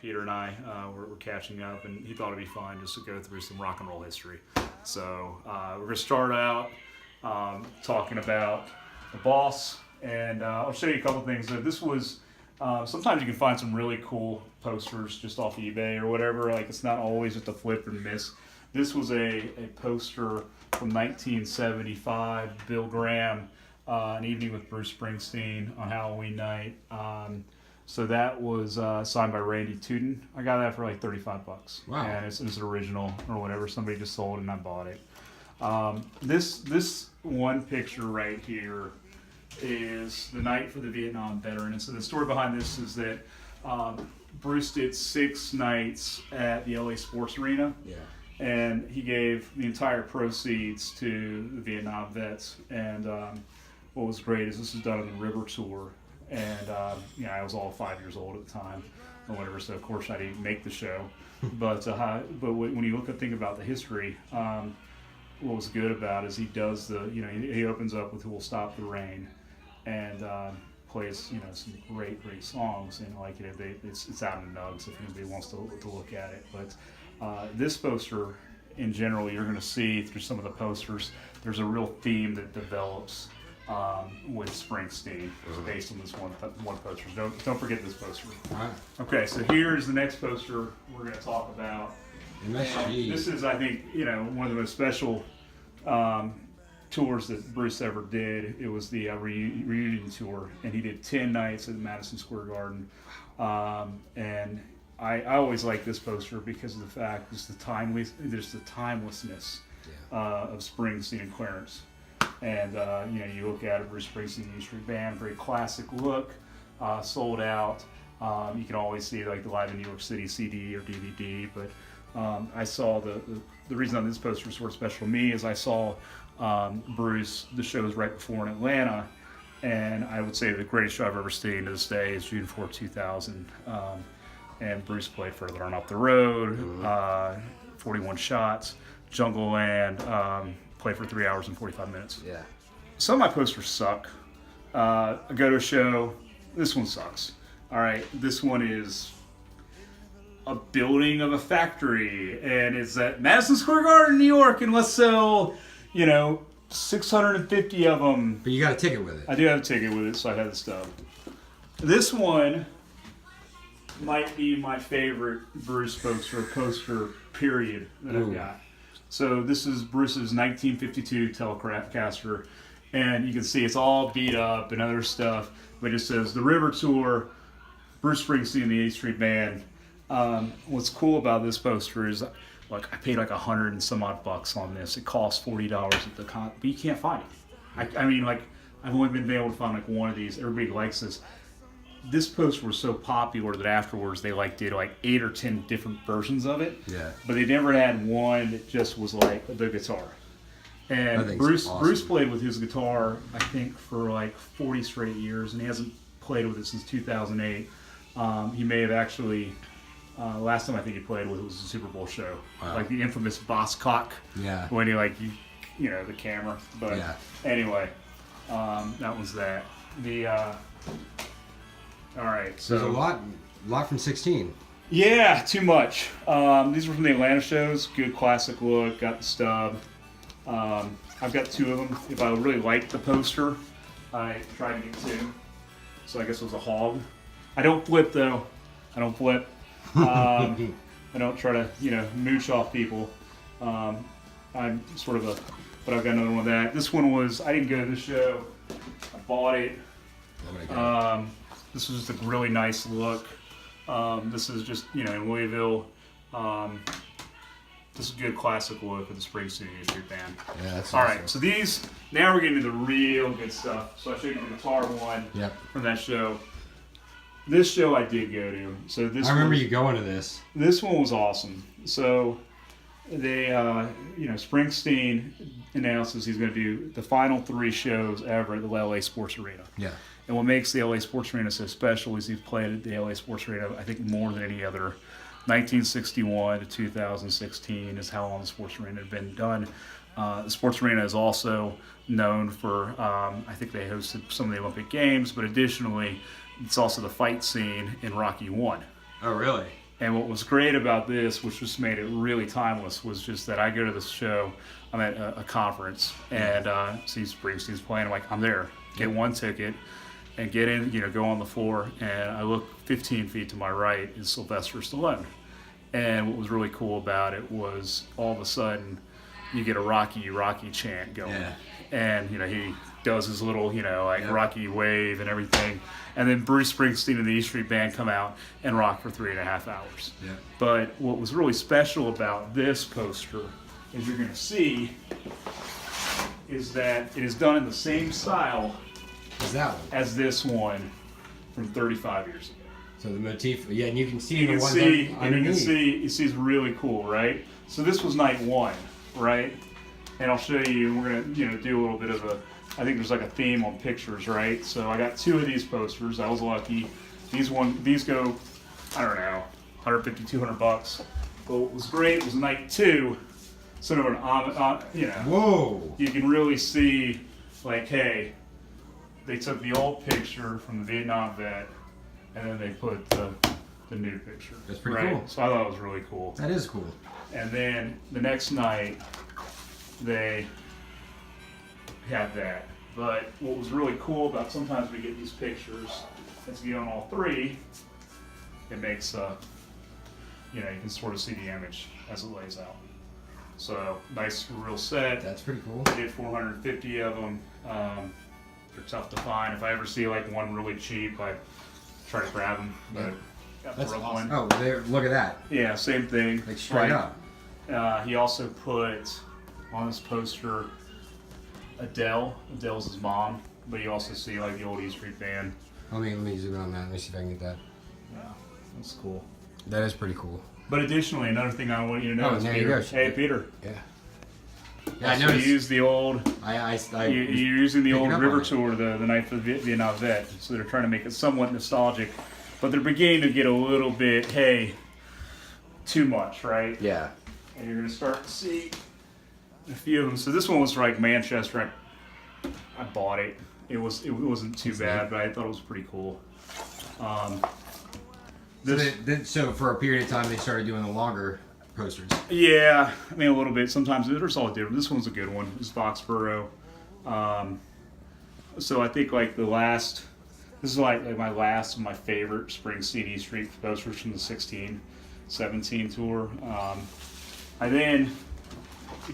Peter and I were catching up, and he thought it'd be fun just to go through some rock and roll history. So we're gonna start out talking about the Boss, and I'll show you a couple things. This was sometimes you can find some really cool posters just off eBay or whatever. Like it's not always just a flip and miss. This was a poster from 1975, Bill Graham, An Evening with Bruce Springsteen on Halloween night. So that was signed by Randy Tootin. I got that for like $35. Wow. And it's an original or whatever. Somebody just sold it and I bought it. This one picture right here is the night for the Vietnam veteran. And so the story behind this is that Bruce did 6 nights at the LA Sports Arena. Yeah. And he gave the entire proceeds to the Vietnam vets. And what was great is this was done on the River Tour. And I was all 5 years old at the time or whatever, so of course I didn't make the show. But when you think about the history, what was good about it is he does he opens up with "Who Will Stop the Rain," and plays some great songs, and it's out in the Nugs if anybody wants to look at it. But this poster in general, you're going to see through some of the posters, there's a real theme that develops with Springsteen based on this one poster. Don't forget this poster. All right. Okay, so here's the next poster we're going to talk about. MSG. This is, I think, one of the most special tours that Bruce ever did. It was the reunion tour, and he did 10 nights at Madison Square Garden. And I always like this poster because of the fact there's the timelessness of Springsteen and Clarence. And you look at it, Bruce Springsteen, the E Street Band, very classic look, sold out. You can always see like the Live in New York City CD or DVD. But I saw the reason on this poster is sort of special to me is I saw Bruce, the shows right before in Atlanta, and I would say the greatest show I've ever seen to this day is June 4, 2000. And Bruce played Further On Up the Road, 41 Shots, Jungle Land. Play for 3 hours and 45 minutes. Yeah. Some of my posters suck. I go to a show. This one sucks. All right. This one is a building of a factory, and it's at Madison Square Garden, New York, and let's sell, 650 of them. But you got a ticket with it. I do have a ticket with it, so I have the stuff. This one might be my favorite Bruce poster period that I've got. So this is Bruce's 1952 Telecaster, and you can see it's all beat up and other stuff, but it says the River Tour, Bruce Springsteen and the A Street Band. What's cool about this poster is, I paid like $100 and some odd bucks on this. It costs $40 at the con, but you can't find it. I've only been able to find like one of these. Everybody likes this. This poster was so popular that afterwards they did 8 or 10 different versions of it. Yeah. But they never had one that just was like the guitar. And Bruce played with his guitar, I think, for 40 straight years, and he hasn't played with it since 2008. He may have actually, last time I think he played with it was the Super Bowl show. Wow. Like the infamous Boss Cock. Yeah. When he the camera. But anyway, that was that. All right, so there's a lot from 16. Yeah, too much. These were from the Atlanta shows. Good classic look. Got the stub. I've got 2 of them. If I really liked the poster, I tried to get 2. So I guess it was a hog. I don't flip though. I don't flip. I don't try to mooch off people. I'm sort of but I've got another one of that. This one was, I didn't go to the show. I bought it. This was just a really nice look. This is just, in Louisville. This is a good classic look with the Springsteen Street Band. Yeah, that's all awesome. right. So now we're getting into the real good stuff. So I showed you the guitar one from that show. This show I did go to. So I remember you going to this. This one was awesome. So they, Springsteen announces he's going to do the final 3 shows ever at the LA Sports Arena. Yeah. And what makes the LA Sports Arena so special is he's played at the LA Sports Arena, I think, more than any other. 1961 to 2016 is how long the Sports Arena had been done. The Sports Arena is also known for, I think they hosted some of the Olympic Games, but additionally, it's also the fight scene in Rocky 1. Oh, really? And what was great about this, which just made it really timeless, was just that I go to this show. I'm at a conference and see Springsteen's playing. I'm like, I'm there. Get one ticket and get in. Go on the floor. And I look 15 feet to my right is Sylvester Stallone. And what was really cool about it was all of a sudden you get a Rocky chant going. Yeah. And he does his little Rocky wave and everything, and then Bruce Springsteen and the E Street Band come out and rock for 3.5 hours. Yeah. But what was really special about this poster, as you're going to see, is that it is done in the same style Is that one? as this one from 35 years ago. So the motif, yeah, and you can see You the can ones see, and you can underneath. see it's really cool, right? So this was night one, right? And I'll show you. We're gonna, do a little bit of a. I think there's like a theme on pictures, right? So I got 2 of these posters. I was lucky. These go, I don't know, 150, 200 bucks. But what was great was night 2, sort of an, Whoa! you can really see, like, hey, they took the old picture from the Vietnam vet, and then they put the new picture. That's pretty right? cool. So I thought it was really cool. That is cool. And then the next night, they had that. But what was really cool about sometimes we get these pictures, as you get on all 3, it makes, you can sort of see the image as it lays out. So nice real set. That's pretty cool. I did 450 of them. They're tough to find. If I ever see like one really cheap, I try to grab them. But got the That's real awesome. one. Oh, there! Look at that. Yeah, same thing. Like straight up. He also put on this poster Adele. Adele's his mom, but you also see like the old E Street Band. Let me zoom in on that. Let me see if I can get that. Yeah, that's cool. That is pretty cool. But additionally, another thing I want you to know Oh, is there you Peter. go. Hey, Peter. Yeah. Yeah, I So noticed. you use the old. You're using the picking old up River on it. Tour, the night for the Vietnam vet. So they're trying to make it somewhat nostalgic, but they're beginning to get a little bit, hey, too much, right? Yeah. And you're gonna start to see a few of them. So this one was like Manchester. I bought it. It wasn't too bad, but I thought it was pretty cool. So for a period of time, they started doing the longer posters. Yeah, I mean a little bit. Sometimes there's all different. This one's a good one. It's Foxborough. So I think like this is like my last of my favorite Springsteen E Street posters from the 16-17 tour. I then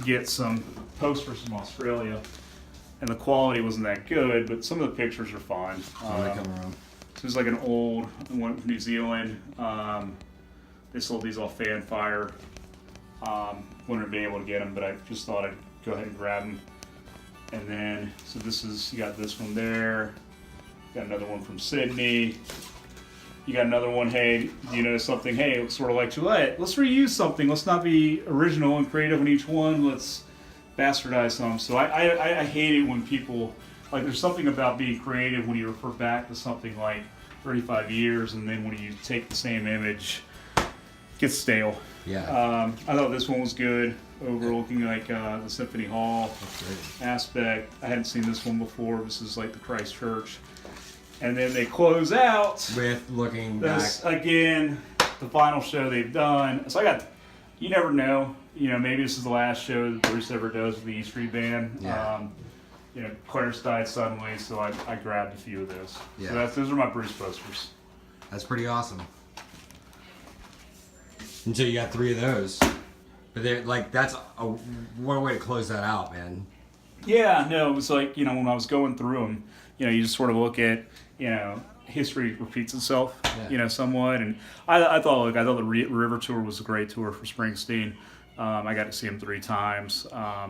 get some posters from Australia, and the quality wasn't that good, but some of the pictures are fine. When they come around. So there's like an old one from New Zealand. They sold these off Fanfire. Wouldn't have been able to get them, but I just thought I'd go ahead and grab them. And then, so you got this one there. Got another one from Sydney. You got another one, hey, do you notice something? Hey, it looks sort of like Gillette. Let's reuse something. Let's not be original and creative in each one. Let's bastardize some. So I hate it when people, like there's something about being creative when you refer back to something like 35 years and then when you take the same image, it gets stale. Yeah. I thought this one was good, overlooking like the Symphony Hall That's great. aspect. I hadn't seen this one before. This is like the Christ Church. And then they close out With looking this back. again, the final show they've done. So you never know. Maybe this is the last show that Bruce ever does with the E Street Band. Yeah. Clarence died suddenly, so I grabbed a few of those. Yeah. So those are my Bruce posters. That's pretty awesome. And so you got 3 of those. But they're like, that's one way to close that out, man. Yeah, no, it was like, when I was going through them, you just sort of look at, history repeats itself, Yeah. Somewhat. And I thought the River Tour was a great tour for Springsteen. I got to see him 3 times. I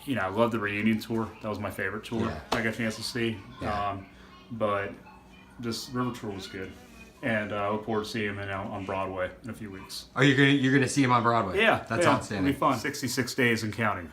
love the reunion tour. That was my favorite tour Yeah. I got a chance to see. Yeah. But this River Tour was good. And I look forward to seeing him on Broadway in a few weeks. Oh, you're gonna see him on Broadway? Yeah. That's yeah, outstanding. It'll be fun. 66 days and counting.